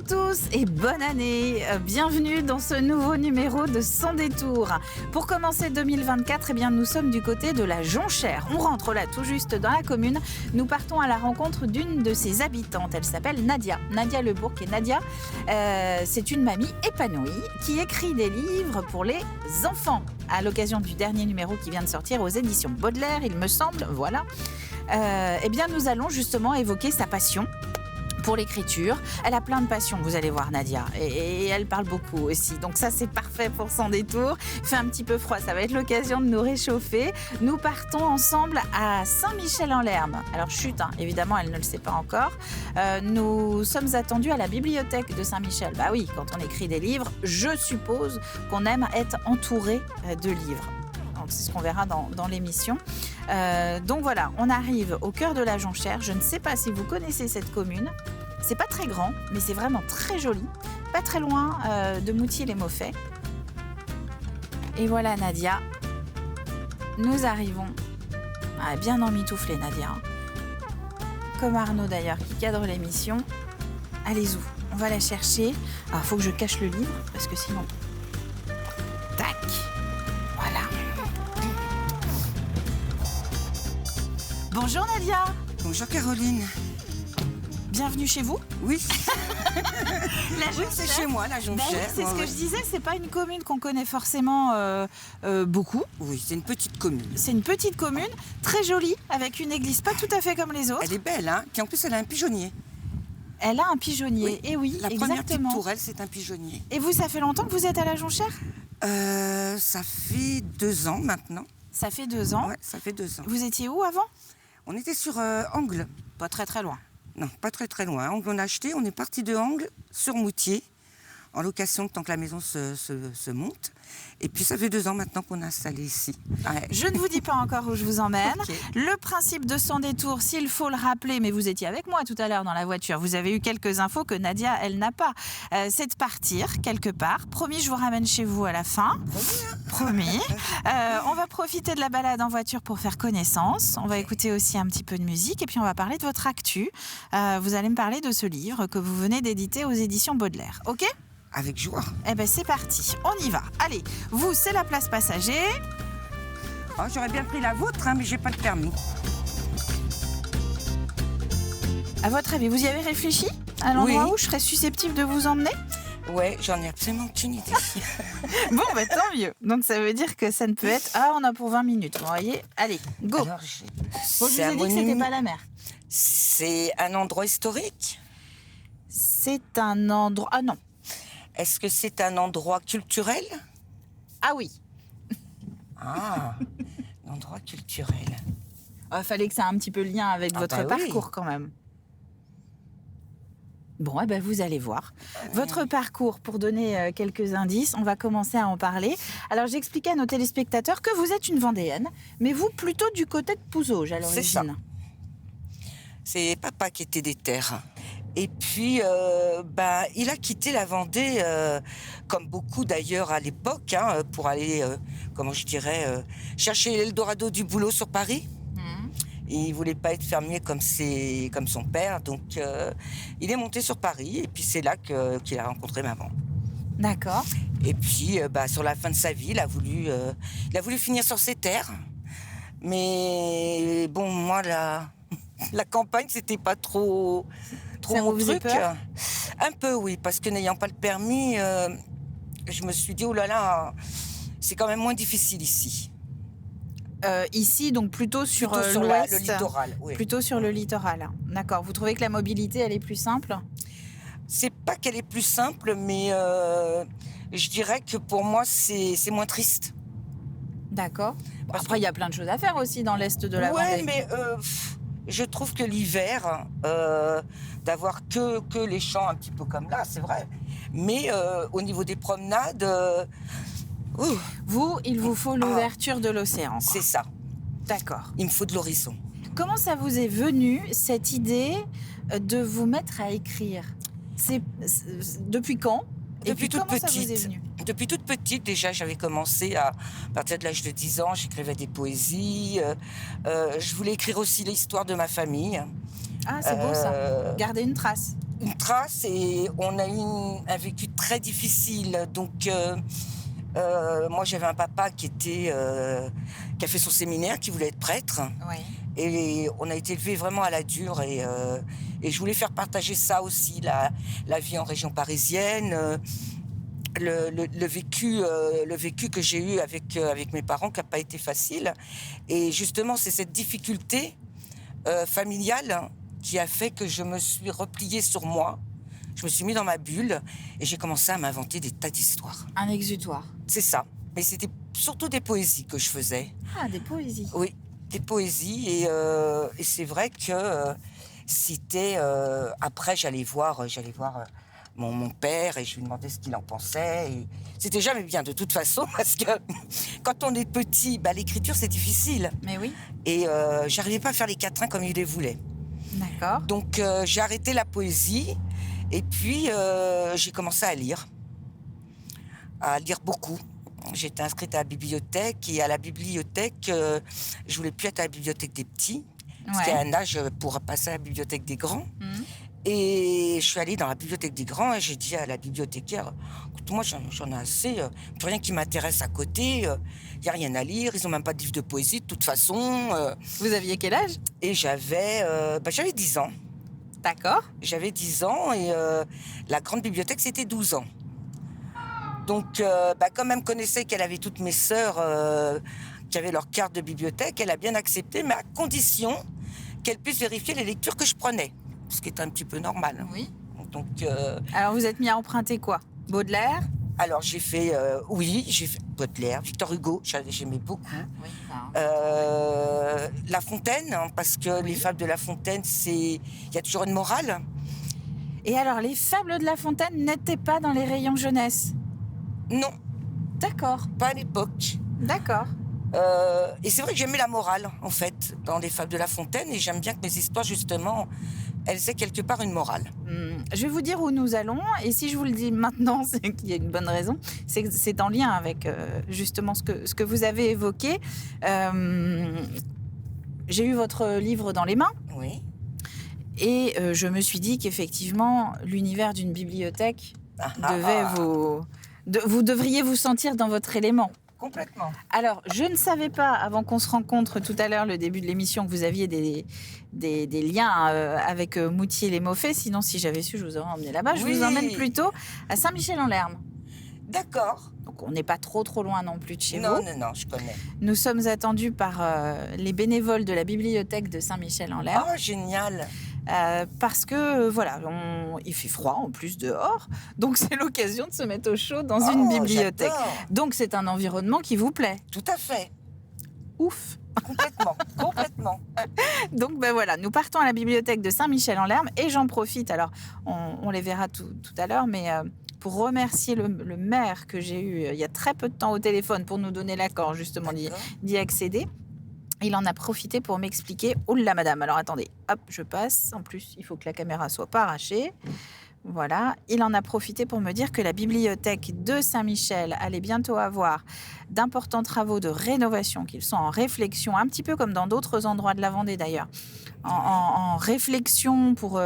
tous et bonne année. Bienvenue dans ce nouveau numéro de Sans détour. Pour commencer 2024, eh bien, nous sommes du côté de la Jonchère. On rentre là tout juste dans la commune. Nous partons à la rencontre d'une de ses habitantes. Elle s'appelle Nadia. Nadia Lebourg. Et Nadia, c'est une mamie épanouie qui écrit des livres pour les enfants. À l'occasion du dernier numéro qui vient de sortir aux éditions Baudelaire, il me semble, voilà. Eh bien, nous allons justement évoquer sa passion pour l'écriture. Elle a plein de passions, vous allez voir Nadia, et elle parle beaucoup aussi. Donc ça, c'est parfait pour Sans détour. Il fait un petit peu froid, ça va être l'occasion de nous réchauffer. Nous partons ensemble à Saint-Michel-en-Lerme. Alors chut, évidemment, elle ne le sait pas encore. Nous sommes attendus à la bibliothèque de Saint-Michel. Bah oui, quand on écrit des livres, je suppose qu'on aime être entouré de livres. Donc c'est ce qu'on verra dans l'émission. Donc voilà, on arrive au cœur de la Jonchère. Je ne sais pas si vous connaissez cette commune. C'est pas très grand, mais c'est vraiment très joli. Pas très loin de Moutier-les-Mauffais. Et voilà Nadia. Nous arrivons. Bien emmitouflée Nadia. Comme Arnaud d'ailleurs qui cadre l'émission. Allez-y, on va la chercher. Alors il faut que je cache le livre parce que sinon... Tac. Voilà. Bonjour Nadia. Bonjour Caroline. Bienvenue chez vous. Oui. La Oui, c'est chez moi, la Jonchère. Oui, c'est ce que je disais, c'est pas une commune qu'on connaît forcément beaucoup. Oui, c'est une petite commune. C'est une petite commune, très jolie, avec une église pas tout à fait comme les autres. Elle est belle, hein. Puis en plus, elle a un pigeonnier. Elle a un pigeonnier, Oui. et oui, La première petite exactement. tourelle, c'est un pigeonnier. Et vous, ça fait longtemps que vous êtes à la Jonchère ? Ça fait 2 ans maintenant. Ça fait 2 ans. Ouais, ça fait 2 ans. Vous étiez où avant ? On était sur Angles. Pas très très loin. Non, pas très très loin. Angles, on a acheté, on est parti de Angles sur Moutier, en location tant que la maison se monte. Et puis ça fait 2 ans maintenant qu'on est installé ici. Ouais. Je ne vous dis pas encore où je vous emmène. Okay. Le principe de Sans détour, s'il faut le rappeler, mais vous étiez avec moi tout à l'heure dans la voiture, vous avez eu quelques infos que Nadia, elle n'a pas. C'est de partir quelque part. Promis, je vous ramène chez vous à la fin. Promis. On va profiter de la balade en voiture pour faire connaissance. On va écouter aussi un petit peu de musique et puis on va parler de votre actu. Vous allez me parler de ce livre que vous venez d'éditer aux éditions Baudelaire. Ok ? Avec joie. Eh bien, c'est parti. On y va. Allez, vous, c'est la place passager. Oh, j'aurais bien pris la vôtre, mais j'ai pas le permis. À votre avis, vous y avez réfléchi à l'endroit Oui. où je serais susceptible de vous emmener ? Ouais, j'en ai absolument aucune idée. Bon, tant mieux. Donc, ça veut dire que ça ne peut être... Ah, on a pour 20 minutes, vous voyez ? Allez, go. Alors, Bon, je vous ai dit que c'était pas la mer. C'est un endroit historique ? C'est un endroit... Ah non. Est-ce que c'est un endroit culturel ? Ah oui. Ah, un endroit culturel. Il fallait que ça ait un petit peu lien avec votre bah oui. parcours quand même. Bon, vous allez voir. Votre parcours, pour donner quelques indices, on va commencer à en parler. Alors, j'expliquais à nos téléspectateurs que vous êtes une Vendéenne, mais vous plutôt du côté de Pouzauges à l'origine. C'est ça. C'est papa qui était des terres. Et puis, il a quitté la Vendée, comme beaucoup d'ailleurs à l'époque, pour aller, chercher l'Eldorado du boulot sur Paris. Et il voulait pas être fermier comme son père, donc il est monté sur Paris. Et puis c'est là qu'il a rencontré maman. D'accord. Et puis, sur la fin de sa vie, il a voulu finir sur ses terres. Mais bon, moi, la campagne, c'était pas trop mon truc. Peur ? Un peu, oui, parce que n'ayant pas le permis, je me suis dit, oh là là, c'est quand même moins difficile ici. Ici, donc plutôt sur le littoral, oui. Plutôt sur le littoral. D'accord. Vous trouvez que la mobilité, elle est plus simple ? C'est pas qu'elle est plus simple, mais je dirais que pour moi, c'est moins triste. D'accord. Après, il y a plein de choses à faire aussi dans l'est de la Vendée. Ouais, mais je trouve que l'hiver, d'avoir que les champs un petit peu comme là, c'est vrai. Mais au niveau des promenades... il vous faut l'ouverture de l'océan. C'est ça. D'accord. Il me faut de l'horizon. Comment ça vous est venu, cette idée de vous mettre à écrire ? Depuis quand ? Depuis toute comment ça vous est petite. venu ? Depuis toute petite, déjà, j'avais commencé à partir de l'âge de 10 ans, j'écrivais des poésies. Je voulais écrire aussi l'histoire de ma famille. Ah, c'est beau ça. Garder une trace. une trace et on a eu un vécu très difficile. Donc, moi, j'avais un papa qui a fait son séminaire, qui voulait être prêtre. Oui. Et on a été élevés vraiment à la dure. Et je voulais faire partager ça aussi, la vie en région parisienne, le vécu que j'ai eu avec mes parents, qui n'a pas été facile. Et justement, c'est cette difficulté familiale qui a fait que je me suis repliée sur moi. Je me suis mis dans ma bulle et j'ai commencé à m'inventer des tas d'histoires. Un exutoire. C'est ça. Mais c'était surtout des poésies que je faisais. Ah, des poésies. Oui, des poésies. Et c'est vrai que c'était... après, j'allais voir mon père et je lui demandais ce qu'il en pensait. Et c'était jamais bien de toute façon parce que quand on est petit, l'écriture c'est difficile. Mais oui. Et j'arrivais pas à faire les quatrains comme il les voulait. D'accord. Donc j'ai arrêté la poésie et puis j'ai commencé à lire beaucoup. J'étais inscrite à la bibliothèque et à la bibliothèque, je voulais plus être à la bibliothèque des petits, parce qu'il y a un âge pour passer à la bibliothèque des grands. Et je suis allée dans la bibliothèque des grands et j'ai dit à la bibliothécaire, écoute, moi j'en ai assez, plus rien qui m'intéresse à côté, il n'y a rien à lire, ils n'ont même pas de livre de poésie de toute façon. Vous aviez quel âge? Et j'avais 10 ans. D'accord. J'avais 10 ans et la grande bibliothèque c'était 12 ans. Donc comme elle me connaissait qu'elle avait toutes mes sœurs qui avaient leur carte de bibliothèque, elle a bien accepté, mais à condition qu'elle puisse vérifier les lectures que je prenais. Ce qui est un petit peu normal. Oui. Donc, alors, vous êtes mis à emprunter quoi? Baudelaire? Alors, j'ai fait Baudelaire, Victor Hugo, j'aimais beaucoup. Oui, La Fontaine, hein, parce que les fables de La Fontaine, il y a toujours une morale. Et alors, les fables de La Fontaine n'étaient pas dans les rayons jeunesse? Non. D'accord. Pas à l'époque. D'accord. Et c'est vrai que j'aimais la morale, en fait, dans les fables de La Fontaine, et j'aime bien que mes histoires, justement, elles aient quelque part une morale. Je vais vous dire où nous allons, et si je vous le dis maintenant, c'est qu'il y a une bonne raison, c'est que c'est en lien avec justement ce que vous avez évoqué. J'ai eu votre livre dans les mains. Oui. Et je me suis dit qu'effectivement, l'univers d'une bibliothèque vous devriez vous sentir dans votre élément. Complètement. Alors, je ne savais pas, avant qu'on se rencontre tout à l'heure, le début de l'émission, que vous aviez des liens avec Moutier-les-Mauffets. Sinon, si j'avais su, je vous aurais emmené là-bas. Je vous emmène plutôt à Saint-Michel-en-Lerme. D'accord. Donc, on n'est pas trop loin non plus de chez vous. Non, je connais. Nous sommes attendus par les bénévoles de la bibliothèque de Saint-Michel-en-Lerme. Oh, génial. Parce que voilà, il fait froid en plus dehors, donc c'est l'occasion de se mettre au chaud dans une bibliothèque. J'adore. Donc c'est un environnement qui vous plaît. Tout à fait. Ouf. Complètement. Donc voilà, nous partons à la bibliothèque de Saint-Michel-en-Lerme et j'en profite, alors on les verra tout à l'heure, mais pour remercier le maire que j'ai eu il y a très peu de temps au téléphone pour nous donner l'accord justement d'y accéder. Il en a profité pour m'expliquer. Oh là, madame, alors attendez, hop, je passe. En plus, il faut que la caméra soit pas arrachée. Voilà, il en a profité pour me dire que la bibliothèque de Saint-Michel allait bientôt avoir d'importants travaux de rénovation, qu'ils sont en réflexion, un petit peu comme dans d'autres endroits de la Vendée d'ailleurs, en réflexion pour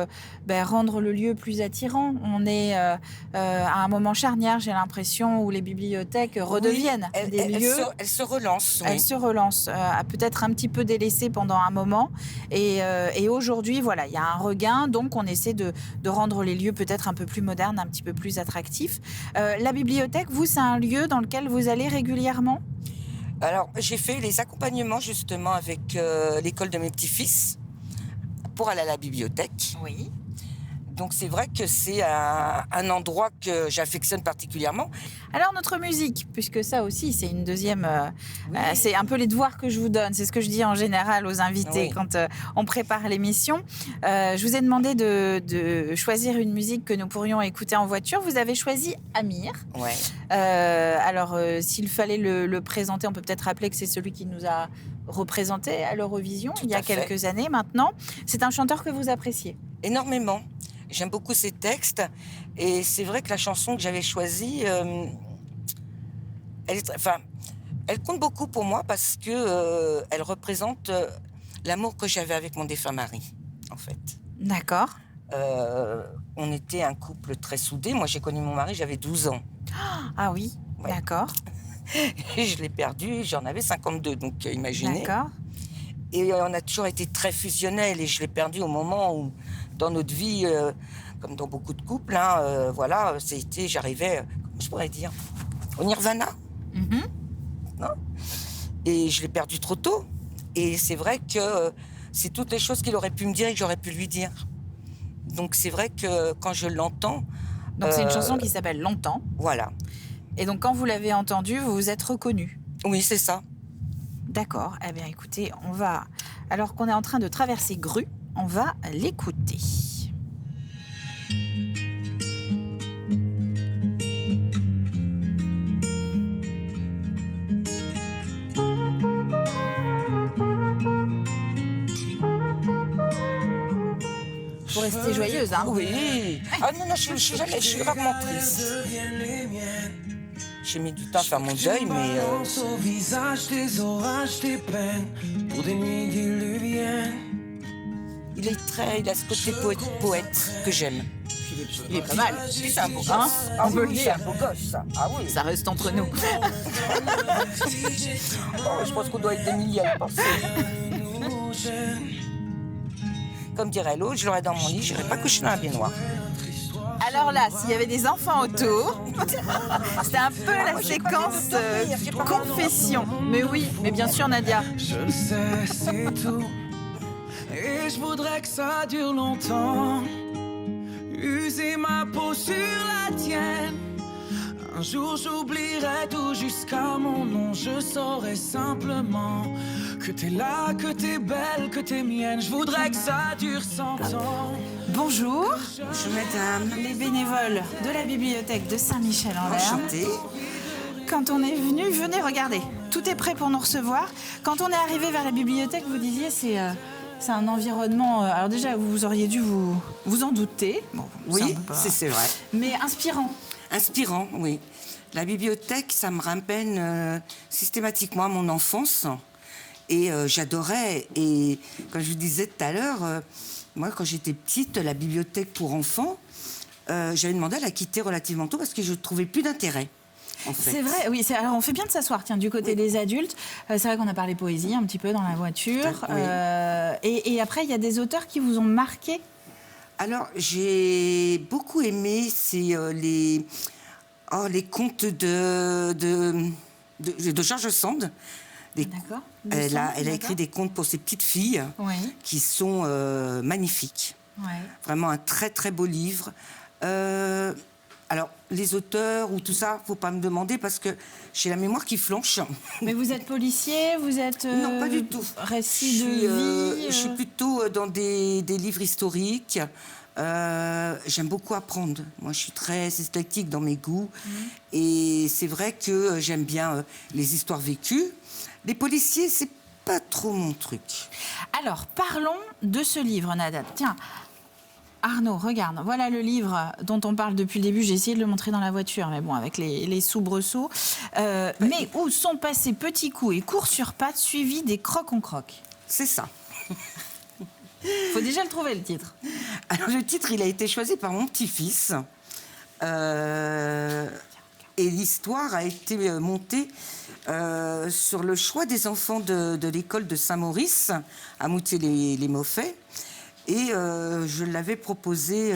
rendre le lieu plus attirant. On est à un moment charnière, j'ai l'impression, où les bibliothèques redeviennent des lieux. Elles se relancent. Elles se relancent, peut-être un petit peu délaissées pendant un moment. Et aujourd'hui, voilà, il y a un regain, donc on essaie de rendre les lieux peut-être un peu plus modernes, un petit peu plus attractifs. La bibliothèque, vous, c'est un lieu dans lequel vous allez régulièrement ? Alors, j'ai fait les accompagnements justement avec l'école de mes petits-fils pour aller à la bibliothèque. Oui. Donc c'est vrai que c'est un endroit que j'affectionne particulièrement. Alors notre musique, puisque ça aussi c'est une deuxième... c'est un peu les devoirs que je vous donne, c'est ce que je dis en général aux invités quand on prépare l'émission. Je vous ai demandé de choisir une musique que nous pourrions écouter en voiture. Vous avez choisi Amir. Ouais. Alors s'il fallait le présenter, on peut peut-être rappeler que c'est celui qui nous a représenté à l'Eurovision il y a quelques années maintenant. C'est un chanteur que vous appréciez ? Énormément. J'aime beaucoup ses textes et c'est vrai que la chanson que j'avais choisie, elle compte beaucoup pour moi parce que elle représente l'amour que j'avais avec mon défunt mari, en fait. D'accord. On était un couple très soudé. Moi, j'ai connu mon mari, j'avais 12 ans. Ah oui, Ouais. d'accord, Et je l'ai perdu, j'en avais 52, donc imaginez. d'accord. Et on a toujours été très fusionnels et je l'ai perdu au moment où, dans notre vie, comme dans beaucoup de couples, hein, voilà, j'arrivais, comment je pourrais dire, au nirvana, Mhm. non. Et je l'ai perdu trop tôt. Et c'est vrai que c'est toutes les choses qu'il aurait pu me dire et que j'aurais pu lui dire. Donc c'est vrai que quand je l'entends, Donc c'est une euh, chanson qui s'appelle Longtemps. voilà. Et donc quand vous l'avez entendue, vous vous êtes reconnu. Oui, c'est ça. D'accord. Eh bien écoutez, alors qu'on est en train de traverser Grue, on va l'écouter. Faut rester joyeuse, hein. Oui. Ah non, non, je suis rarement triste. J'ai mis du temps à faire mon deuil, mais Au visage des orages, des peines, pour des nuits diluviennes. il a ce côté poète que j'aime. Il est pas mal. Oui, c'est un beau gosse. Hein, on peut le oui, dire. c'est un beau gosse, ça. Ah oui. Ça reste entre nous. Oh, je pense qu'on doit être des milliers à le penser. Comme dirait l'autre, je l'aurais dans mon lit, je n'irais pas coucher dans la baignoire. Alors là, s'il y avait des enfants autour, c'était un peu la moi, j'ai pas séquence envie de dormir, j'ai pas envie de confession. Mais oui, mais bien sûr Nadia. Je le sais, c'est tout. Et je voudrais que ça dure longtemps. User ma peau sur la tienne. Un jour j'oublierai tout jusqu'à mon nom. Je saurai simplement que t'es là, que t'es belle, que t'es mienne. Je voudrais que ça dure 100 ans. Bonjour, Bonjour madame. les bénévoles de la bibliothèque de Saint-Michel-en-Lerme. Enchantée. Quand on est venu, venez regarder. Tout est prêt pour nous recevoir. Quand on est arrivé vers la bibliothèque, vous disiez c'est un environnement. Alors déjà, vous auriez dû vous en douter. Bon, Oui, ça, on peut pas- c'est vrai. Mais inspirant. Inspirant, oui. La bibliothèque, ça me ramène systématiquement à mon enfance. Et j'adorais. Et comme je vous disais tout à l'heure, moi, quand j'étais petite, la bibliothèque pour enfants, j'avais demandé à la quitter relativement tôt parce que je ne trouvais plus d'intérêt. En fait. C'est vrai, oui. Alors on fait bien de s'asseoir, tiens, du côté des adultes. C'est vrai qu'on a parlé poésie un petit peu dans la voiture. Oui. Et après, il y a des auteurs qui vous ont marqué. Alors, j'ai beaucoup aimé les contes de George Sand. D'accord. Elle a écrit des contes pour ses petites filles Oui. qui sont magnifiques. Ouais. Vraiment un très très beau livre. Alors, les auteurs ou tout ça, faut pas me demander parce que j'ai la mémoire qui flanche. Mais vous êtes policier, vous êtes Non, pas du tout. récit de vie. Je suis plutôt dans des livres historiques. J'aime beaucoup apprendre. Moi, je suis très esthétique dans mes goûts. Et c'est vrai que j'aime bien les histoires vécues. Les policiers, c'est pas trop mon truc. Alors, parlons de ce livre, Nada. Tiens, Arnaud, regarde, voilà le livre dont on parle depuis le début. J'ai essayé de le montrer dans la voiture, mais bon, avec les soubresauts. Mais où sont passés petits coups et cours sur pattes suivis des crocs-on-croc. C'est ça. Faut déjà le trouver, le titre. Alors, le titre, il a été choisi par mon petit-fils. Et l'histoire a été montée sur le choix des enfants de l'école de Saint-Maurice, à Moutier-les-Mauffais. Et je l'avais proposé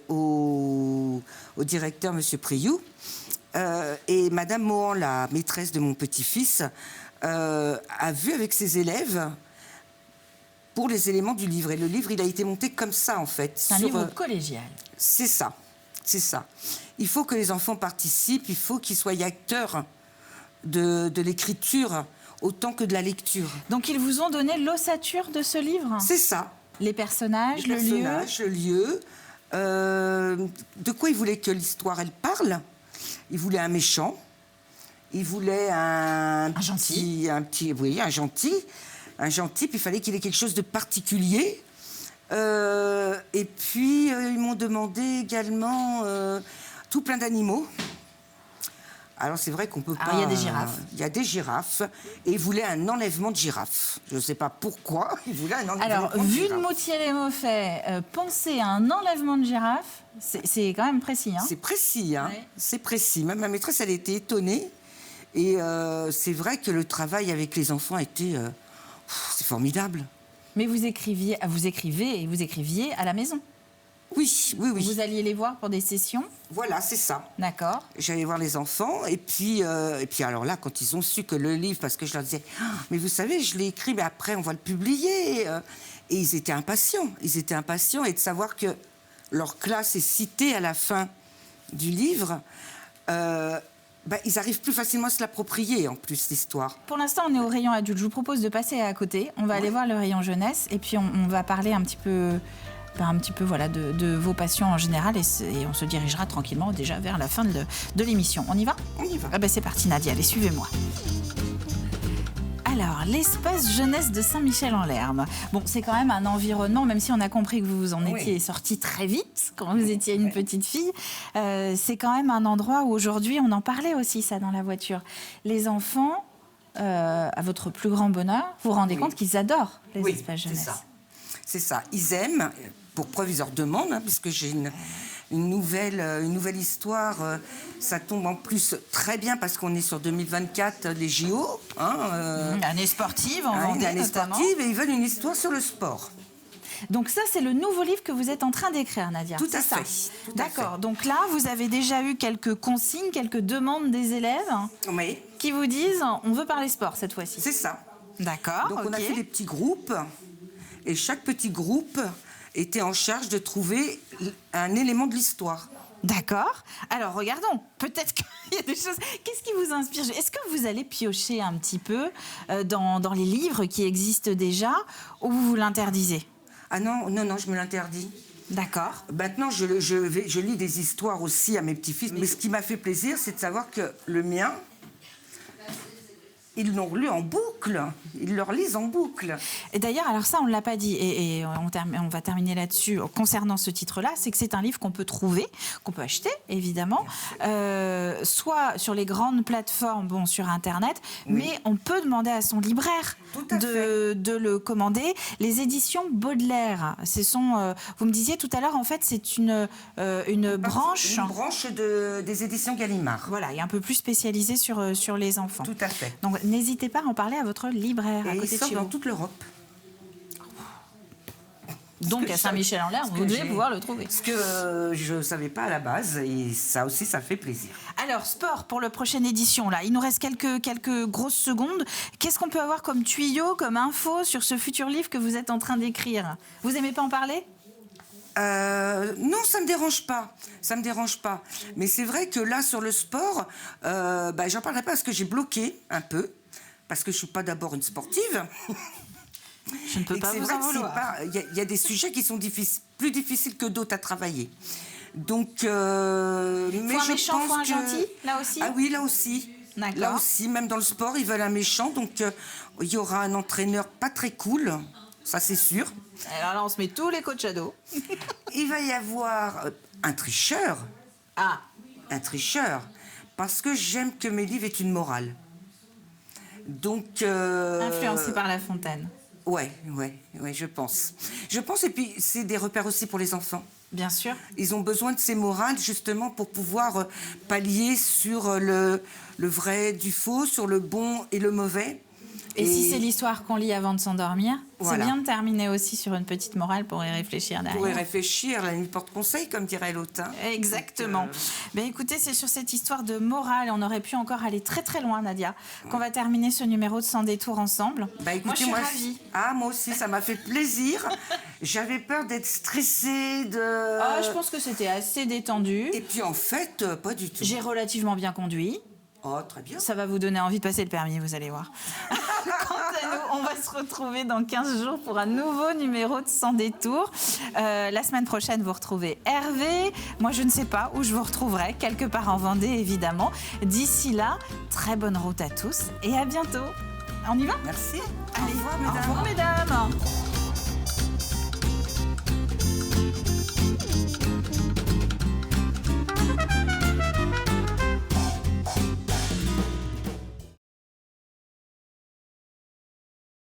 au directeur, M. Priou. Et Madame Mohan, la maîtresse de mon petit-fils, a vu avec ses élèves pour les éléments du livre. Et le livre, il a été monté comme ça, en fait. C'est un livre collégial. C'est ça, c'est ça. Il faut que les enfants participent, il faut qu'ils soient acteurs de l'écriture autant que de la lecture. Donc, ils vous ont donné l'ossature de ce livre. C'est ça. Les personnages, Les le lieu. personnages, le lieu. De quoi il voulait que l'histoire, elle parle. Il voulait un méchant. Il voulait un gentil. Oui, un gentil. Un gentil, puis il fallait qu'il ait quelque chose de particulier. Et puis, ils m'ont demandé également tout plein d'animaux. Alors c'est vrai qu'on peut pas... il y a des girafes. Il y a des girafes et il voulait un enlèvement de girafes. Je ne sais pas pourquoi, il voulait un enlèvement de girafes. Alors, vu de Moutier-les-Maufais, penser à un enlèvement de girafe, c'est quand même précis. Hein. C'est précis, hein. Ouais. C'est précis. Même ma maîtresse, elle était étonnée. Et c'est vrai que le travail avec les enfants était... c'est formidable. Mais vous écrivez et vous écriviez à la maison. Oui. Vous alliez les voir pour des sessions. Voilà, c'est ça. D'accord. J'allais voir les enfants et puis alors là, quand ils ont su que le livre, parce que je leur disais, mais vous savez, je l'ai écrit, mais après on va le publier. Et ils étaient impatients. Et de savoir que leur classe est citée à la fin du livre, ils arrivent plus facilement à se l'approprier en plus, l'histoire. Pour l'instant, on est au rayon adulte. Je vous propose de passer à côté. On va aller voir le rayon jeunesse et puis on va parler un petit peu voilà, de vos passions en général et on se dirigera tranquillement déjà vers la fin de l'émission. On y va ? On y va. C'est parti Nadia, allez, suivez-moi. Alors, l'espace jeunesse de Saint-Michel-en-Lerme. Bon, c'est quand même un environnement, même si on a compris que vous en étiez sortie très vite quand vous étiez une petite fille, c'est quand même un endroit où aujourd'hui, on en parlait aussi ça dans la voiture. Les enfants, à votre plus grand bonheur, vous vous rendez compte qu'ils adorent les espaces jeunesse. C'est ça. Ils aiment, pour preuve, ils leur demandent, puisque j'ai une nouvelle histoire. Ça tombe en plus très bien parce qu'on est sur 2024, les JO. Année sportive en Vendée, une année notamment. sportive, et ils veulent une histoire sur le sport. Donc ça, c'est le nouveau livre que vous êtes en train d'écrire, Nadia. Tout à fait. D'accord. Donc là, vous avez déjà eu quelques consignes, quelques demandes des élèves qui vous disent « on veut parler sport cette fois-ci ». C'est ça. D'accord. Donc on a fait des petits groupes. Et chaque petit groupe était en charge de trouver un élément de l'histoire. D'accord. Alors, regardons. Peut-être qu'il y a des choses... Qu'est-ce qui vous inspire ? Est-ce que vous allez piocher un petit peu dans les livres qui existent déjà ou vous l'interdisez ? Ah non, je me l'interdis. D'accord. Maintenant, je lis des histoires aussi à mes petits-fils. Mais ce qui m'a fait plaisir, c'est de savoir que le mien... Ils l'ont lu en boucle, ils le relisent en boucle. Et d'ailleurs, alors ça, on ne l'a pas dit, et on va terminer là-dessus concernant ce titre-là, c'est que c'est un livre qu'on peut trouver, qu'on peut acheter, évidemment, soit sur les grandes plateformes, sur Internet, mais on peut demander à son libraire de le commander. Les éditions Baudelaire, vous me disiez tout à l'heure, en fait, c'est une branche... Une branche des éditions Gallimard. Voilà, et un peu plus spécialisée sur les enfants. Tout à fait. Donc, n'hésitez pas à en parler à votre libraire à côté de chez vous. Dans toute l'Europe. Donc à Saint-Michel-en-Lerme, vous devez pouvoir le trouver. Ce que je ne savais pas à la base, et ça aussi, ça fait plaisir. Alors, sport pour la prochaine édition, là. Il nous reste quelques grosses secondes. Qu'est-ce qu'on peut avoir comme tuyau, comme info sur ce futur livre que vous êtes en train d'écrire ? Vous aimez pas en parler ? Non, ça me dérange pas. Mais c'est vrai que là, sur le sport, j'en parlerai pas parce que j'ai bloqué un peu, parce que je suis pas d'abord une sportive. Je ne peux pas vous en vouloir. Il y a des sujets qui sont plus difficiles que d'autres à travailler. Donc, faut un méchant, faut un gentil, là aussi ? Ah oui, là aussi. D'accord. Là aussi, même dans le sport, ils veulent un méchant. Donc, il y aura un entraîneur pas très cool. Ça, c'est sûr. Alors là, on se met tous les coachs à dos. Il va y avoir un tricheur. Ah. Un tricheur. Parce que j'aime que mes livres aient une morale. Donc... Influencé par La Fontaine. Ouais, je pense. Et puis, c'est des repères aussi pour les enfants. Bien sûr. Ils ont besoin de ces morales, justement, pour pouvoir pallier sur le vrai du faux, sur le bon et le mauvais. Et si c'est l'histoire qu'on lit avant de s'endormir, voilà. C'est bien de terminer aussi sur une petite morale pour y réfléchir derrière. Pour y réfléchir, la nuit porte conseil, comme dirait l'autre. Exactement. Écoutez, c'est sur cette histoire de morale, on aurait pu encore aller très très loin, Nadia, qu'on va terminer ce numéro de Sans détour ensemble. Écoutez, moi, je suis ravie. Moi aussi, ça m'a fait plaisir. J'avais peur d'être stressée, je pense que c'était assez détendu. Et puis en fait, pas du tout. J'ai relativement bien conduit. Oh, très bien. Ça va vous donner envie de passer le permis, vous allez voir. Quant à nous, on va se retrouver dans 15 jours pour un nouveau numéro de Sans détour. La semaine prochaine, vous retrouvez Hervé. Moi, je ne sais pas où je vous retrouverai, quelque part en Vendée, évidemment. D'ici là, très bonne route à tous et à bientôt. On y va ? Merci. Allez, au revoir, mesdames. Au revoir, mesdames.